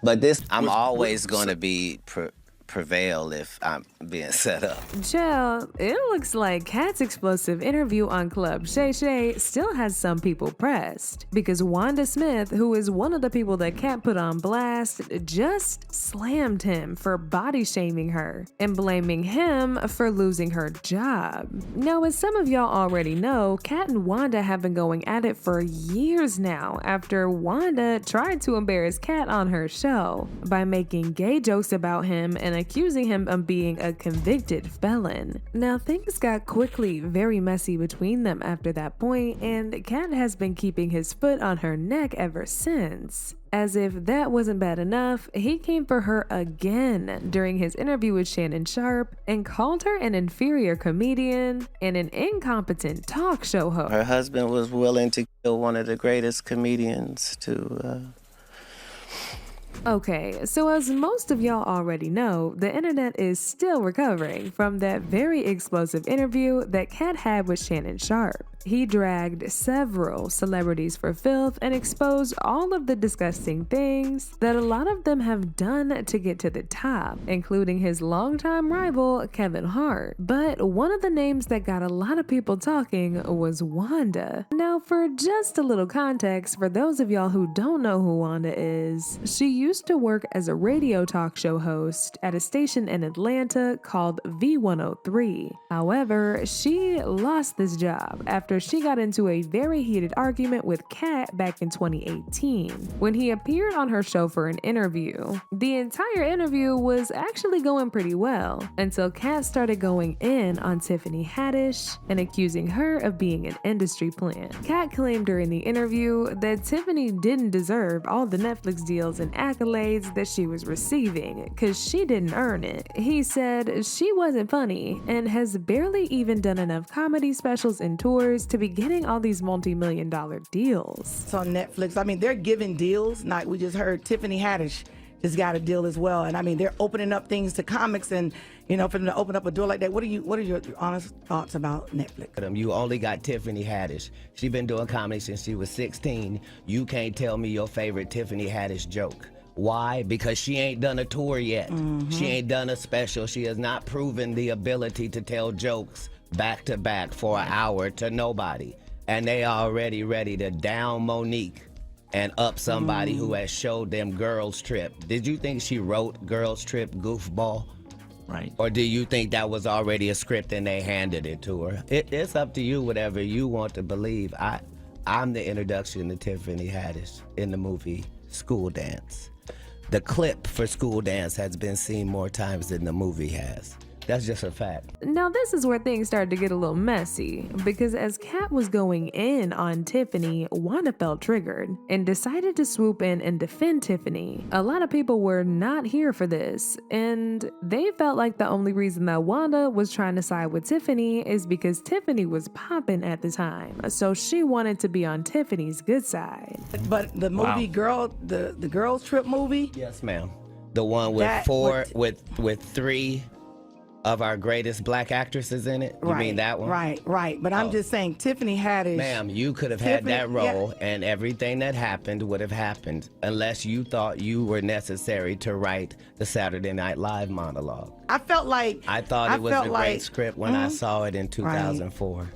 But this, I'm always going to be prevail if I'm being set up. Chill, it looks like Katt's explosive interview on Club Shay Shay still has some people pressed, because Wanda Smith, who is one of the people that Katt put on blast, just slammed him for body shaming her and blaming him for losing her job. Now, as some of y'all already know, Katt and Wanda have been going at it for years now after Wanda tried to embarrass Katt on her show by making gay jokes about him and accusing him of being a convicted felon. Now, things got quickly very messy between them after that point, and Katt has been keeping his foot on her neck ever since. As if that wasn't bad enough, he came for her again during his interview with Shannon Sharpe and called her an inferior comedian and an incompetent talk show host. Her husband was willing to kill one of the greatest comedians to Okay, so as most of y'all already know, the internet is still recovering from that very explosive interview that Katt had with Shannon Sharpe. He dragged several celebrities for filth and exposed all of the disgusting things that a lot of them have done to get to the top, including his longtime rival, Kevin Hart. But one of the names that got a lot of people talking was Wanda. Now, for just a little context, for those of y'all who don't know who Wanda is, she used to work as a radio talk show host at a station in Atlanta called V103. However, she lost this job after she got into a very heated argument with Katt back in 2018 when he appeared on her show for an interview. The entire interview was actually going pretty well until Katt started going in on Tiffany Haddish and accusing her of being an industry plant. Katt claimed during the interview that Tiffany didn't deserve all the Netflix deals and accolades that she was receiving because she didn't earn it. He said she wasn't funny and has barely even done enough comedy specials and tours to be getting all these multi-million-dollar deals. It's on Netflix. I mean, they're giving deals. Like we just heard, Tiffany Haddish just got a deal as well. And I mean, they're opening up things to comics, and you know, for them to open up a door like that. What are your honest thoughts about Netflix? You only got Tiffany Haddish. She been doing comedy since she was 16. You can't tell me your favorite Tiffany Haddish joke. Why? Because she ain't done a tour yet. She ain't done a special. She has not proven the ability to tell jokes back to back for an hour to nobody. And they already ready to down Monique and up somebody who has showed them Girls Trip. Did you think she wrote Girls Trip, goofball? Right. Or do you think that was already a script and they handed it to her? It's up to you, whatever you want to believe. I'm the introduction to Tiffany Haddish in the movie School Dance. The clip for School Dance has been seen more times than the movie has. That's just a fact. Now, this is where things started to get a little messy, because as Katt was going in on Tiffany, Wanda felt triggered and decided to swoop in and defend Tiffany. A lot of people were not here for this, and they felt like the only reason that Wanda was trying to side with Tiffany is because Tiffany was popping at the time, so she wanted to be on Tiffany's good side. But the movie the Girls Trip movie? Yes, ma'am. The one with with three of our greatest black actresses in it? You mean that one? Right. But I'm just saying, Tiffany Haddish. Ma'am, you could have had that role, and everything that happened would have happened unless you thought you were necessary to write the Saturday Night Live monologue. I thought it was a great script when I saw it in 2004.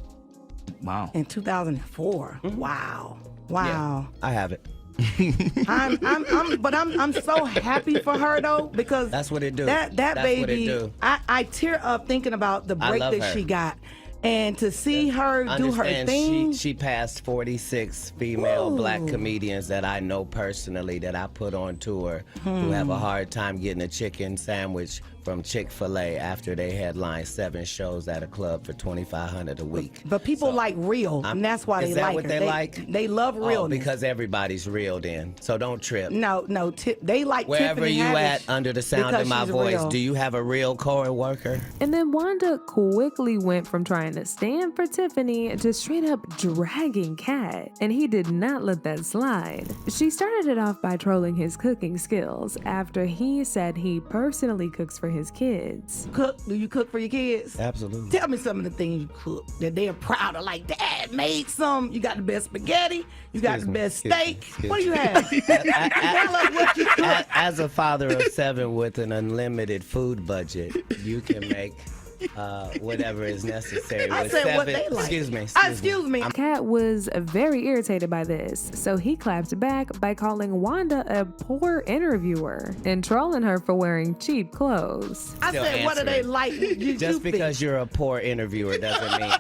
Wow. In 2004. Wow. Yeah, I have it. I'm so happy for her though, because that's what it do. That's baby, what it do. I tear up thinking about the break that she got, and to see her do her thing. She passed 46 female black comedians that I know personally that I put on tour who have a hard time getting a chicken sandwich from Chick-fil-A after they headline 7 shows at a club for $2,500 a week. But people like real, and that's why they like her. Is that what they like? They love realness. Oh, because everybody's real then. So don't trip. No, they like wherever Tiffany you Haddish at under the sound of my voice, do you have a real co-worker? And then Wanda quickly went from trying to stand for Tiffany to straight up dragging Katt, and he did not let that slide. She started it off by trolling his cooking skills after he said he personally cooks for his kids. Cook? Do you cook for your kids? Absolutely. Tell me some of the things you cook that they are proud of. Like, Dad made some. You got the best spaghetti. You got the best steak. What do you have? Tell us what you cook. As a father of 7 with an unlimited food budget, you can make whatever is necessary. I with said 7, what they like. Excuse me. Katt was very irritated by this, so he clapped back by calling Wanda a poor interviewer and trolling her for wearing cheap clothes. I Still said, what do they answering. like? Just because you're a poor interviewer doesn't mean,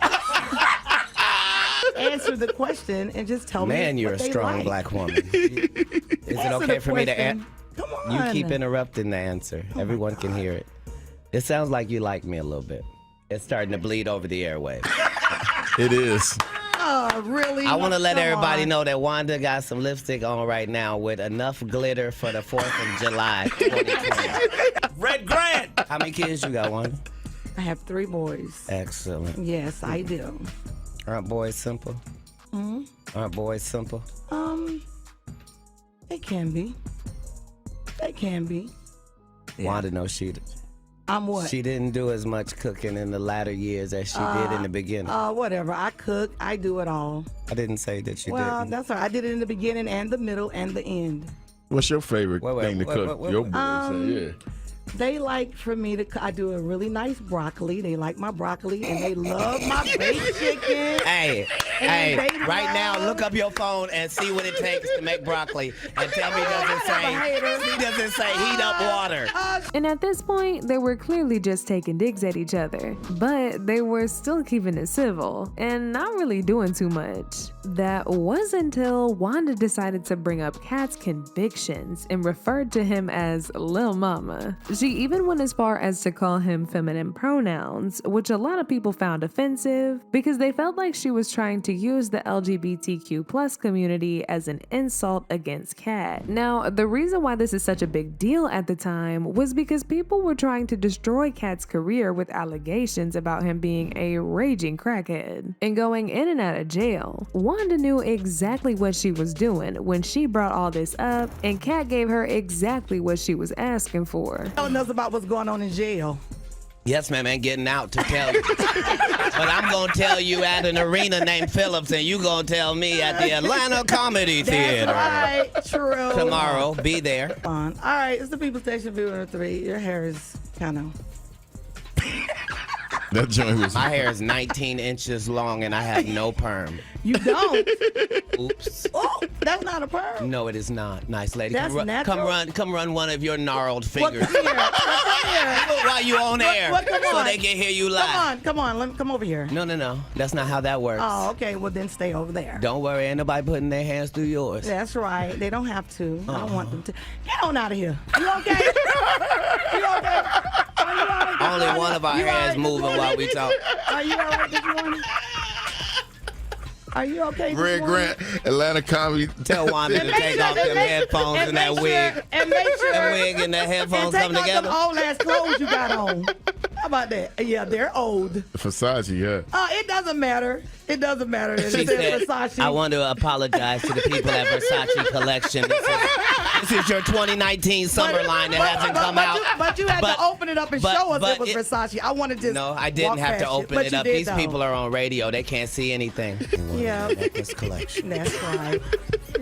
answer the question and just tell me. man, you're what a they strong like. black woman. Is it Answer okay the for me to question. answer? Come You on. keep interrupting the answer. Everyone can hear it. It sounds like you like me a little bit. It's starting to bleed over the airwaves. It is. Oh, really? I want to let Come everybody on. know that Wanda got some lipstick on right now with enough glitter for the 4th of July 2020. Red Grant. How many kids you got, Wanda? I have 3 boys. Excellent. Yes, I do. Aren't boys simple? Aren't boys simple? They can be. They can be. Wanda knows she What? She didn't do as much cooking in the latter years as she did in the beginning. Whatever. I cook. I do it all. I didn't say that you Well, didn't. that's all right. I did it in the beginning and the middle and the end. What's your favorite thing to cook? wait. Your boys say, yeah. They like for me to. I do a really nice broccoli. They like my broccoli and they love my baked chicken. Hey, And they right now, love- look up your phone and see what it takes to make broccoli, and tell me he doesn't say heat up water. And at this point, they were clearly just taking digs at each other, but they were still keeping it civil and not really doing too much. That was until Wanda decided to bring up Katt's convictions and referred to him as Lil Mama. She even went as far as to call him feminine pronouns, which a lot of people found offensive because they felt like she was trying to use the LGBTQ+ community as an insult against Katt. Now, the reason why this is such a big deal at the time was because people were trying to destroy Katt's career with allegations about him being a raging crackhead and going in and out of jail. Wanda knew exactly what she was doing when she brought all this up, and Katt gave her exactly what she was asking for. Telling us about what's going on in jail. Yes, ma'am, ain't getting out to tell you. But I'm going to tell you at an arena named Phillips, and you going to tell me at the Atlanta Comedy Theater. That's right. True. Tomorrow, be there. Fun. All right, it's the People Station Viewer 3. Your hair is kind of. That joint was. My hair is 19 inches long, and I have no perm. You don't. Oops. Oh, that's not a perm. No, it is not. Nice lady. That's natural? Come run one of your gnarled Well, fingers. come here. Come here. While you on air, come so on. they can hear you live. Come on. Let me come over here. No. That's not how that works. Oh, okay. Well, then stay over there. Don't worry, ain't nobody putting their hands through yours. That's right. They don't have to. I don't want them to. Get on out of here. You okay? You okay? Are you all right? Only one of our You all hands right this moving morning? while we talk. Are you all right this morning? Are you okay this Red morning? Grant, Atlanta Comedy. Tell Wanda to take off them headphones and that wig. And make sure. That wig and that headphones and come take off together. them old ass clothes you got on. How about that? Yeah, they're old. Versace, yeah. It doesn't matter. It doesn't matter. It She says said, Versace. I want to apologize to the people at Versace Collection. This is your 2019 summer line that hasn't come out. But you had to open it up and show us it was Versace. I wanted to. No, I didn't have to open it up. These people are on radio. They can't see anything. Yeah. This collection. That's right.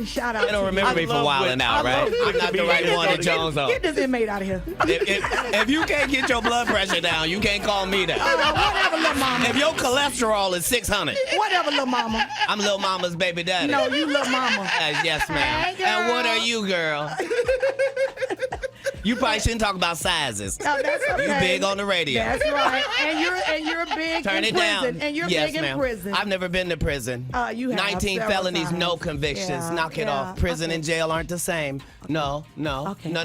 Shout out. They don't to remember you. me for wilding out, right? I'm not the right one to Jones on. Get this inmate out of here. If you can't get your blood pressure down, you can't call me that. Whatever, little mama. If your cholesterol is 600, Whatever, little mama. I'm Lil Mama's baby daddy. No, you little mama. Yes, ma'am. Hey, girl. And what are you, girl? You probably shouldn't talk about sizes. No, that's okay. You big on the radio. That's right. And you're big Turn in it prison. down. And you're yes, big ma'am. in prison. I've never been to prison. You have 19 several felonies, times. no convictions. Yeah, Knock it yeah. off. Prison Okay. and jail aren't the same. No. Okay, No.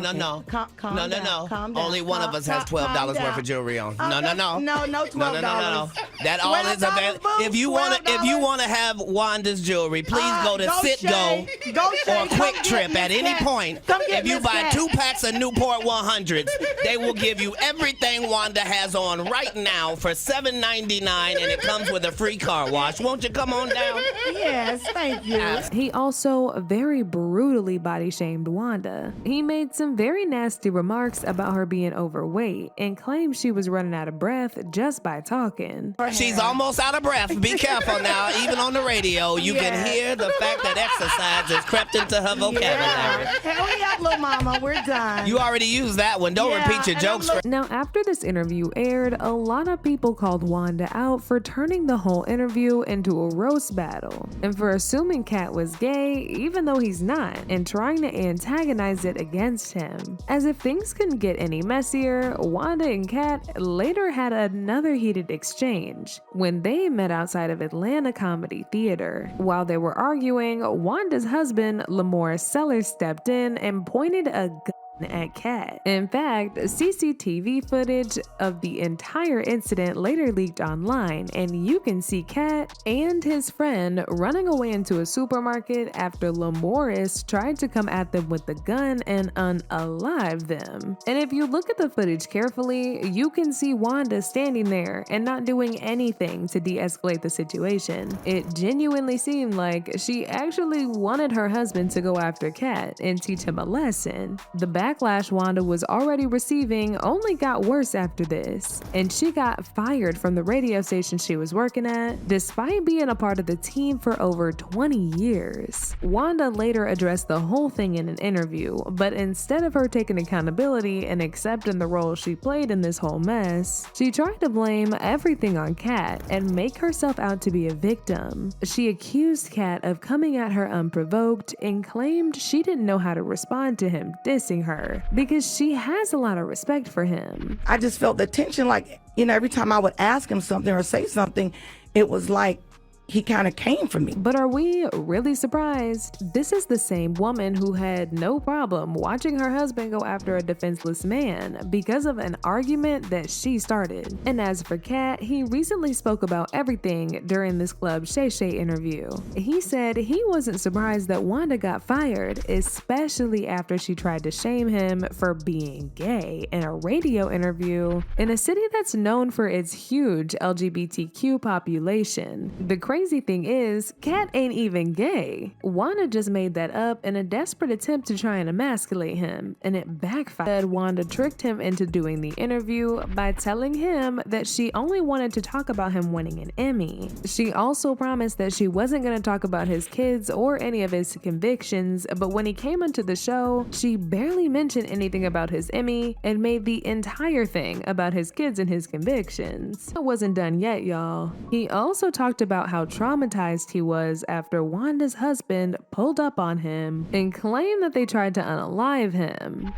Calm No. down. Calm down. Only one of us has Calm $12 worth down. of jewelry on. Oh, No. No, $12. No. That all is available. $12, If you want $12. to have Wanda's jewelry, please go to Go Sitgo Shay. Go Shay. or Quick Come Trip get at Miss any Cat. point. Come get If you Miss buy Cat. 2 packs of Newport 100s, they will give you everything Wanda has on right now for $7.99, and it comes with a free car wash. Won't you come on down? Yes, thank you. He also very brutally body shamed Wanda. Wanda. He made some very nasty remarks about her being overweight and claimed she was running out of breath just by talking. She's almost out of breath. Be careful now. Even on the radio, you can hear the fact that exercise has crept into her vocabulary. Hurry up, little mama. We're done. You already used that one. Don't repeat your jokes. Now, after this interview aired, a lot of people called Wanda out for turning the whole interview into a roast battle and for assuming Katt was gay even though he's not and trying to antagonize it against him. As if things couldn't get any messier, Wanda and Katt later had another heated exchange when they met outside of Atlanta Comedy Theater. While they were arguing, Wanda's husband, Lamorris Sellers, stepped in and pointed a gun at Katt. In fact, CCTV footage of the entire incident later leaked online, and you can see Katt and his friend running away into a supermarket after Lamorris tried to come at them with the gun and unalive them. And if you look at the footage carefully, you can see Wanda standing there and not doing anything to de-escalate the situation. It genuinely seemed like she actually wanted her husband to go after Katt and teach him a lesson. The backlash Wanda was already receiving only got worse after this, and she got fired from the radio station she was working at, despite being a part of the team for over 20 years. Wanda later addressed the whole thing in an interview, but instead of her taking accountability and accepting the role she played in this whole mess, she tried to blame everything on Katt and make herself out to be a victim. She accused Katt of coming at her unprovoked and claimed she didn't know how to respond to him dissing her because she has a lot of respect for him. I just felt the tension, like, every time I would ask him something or say something, it was like he kind of came for me. But are we really surprised? This is the same woman who had no problem watching her husband go after a defenseless man because of an argument that she started. And as for Katt, he recently spoke about everything during this Club Shay Shay interview. He said he wasn't surprised that Wanda got fired, especially after she tried to shame him for being gay in a radio interview in a city that's known for its huge LGBTQ population. The crazy thing is, Katt ain't even gay. Wanda just made that up in a desperate attempt to try and emasculate him, and it backfired. Wanda tricked him into doing the interview by telling him that she only wanted to talk about him winning an Emmy. She also promised that she wasn't going to talk about his kids or any of his convictions, but when he came onto the show, she barely mentioned anything about his Emmy and made the entire thing about his kids and his convictions. It wasn't done yet, y'all. He also talked about how traumatized he was after Wanda's husband pulled up on him and claimed that they tried to unalive him.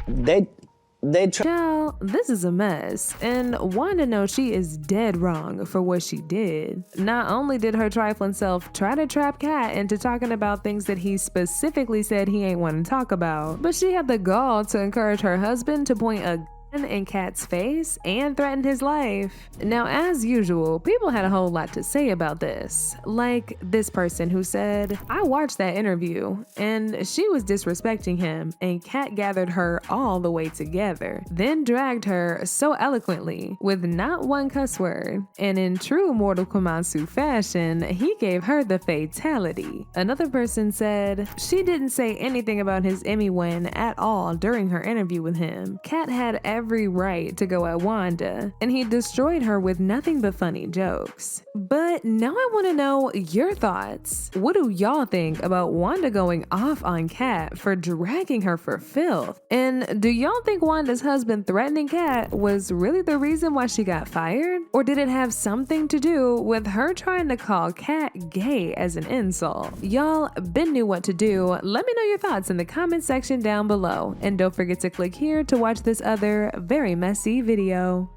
Child, this is a mess, and Wanda knows she is dead wrong for what she did. Not only did her trifling self try to trap Katt into talking about things that he specifically said he ain't want to talk about, but she had the gall to encourage her husband to point a in Katt's face and threatened his life. Now, as usual, people had a whole lot to say about this. Like this person who said, I watched that interview and she was disrespecting him and Katt gathered her all the way together, then dragged her so eloquently with not one cuss word. And in true Mortal Kombat fashion, he gave her the fatality. Another person said, she didn't say anything about his Emmy win at all during her interview with him. Katt had every right to go at Wanda, and he destroyed her with nothing but funny jokes. But now I want to know your thoughts. What do y'all think about Wanda going off on Katt for dragging her for filth? And do y'all think Wanda's husband threatening Katt was really the reason why she got fired? Or did it have something to do with her trying to call Katt gay as an insult? Y'all been knew what to do. Let me know your thoughts in the comment section down below. And don't forget to click here to watch this other very messy video.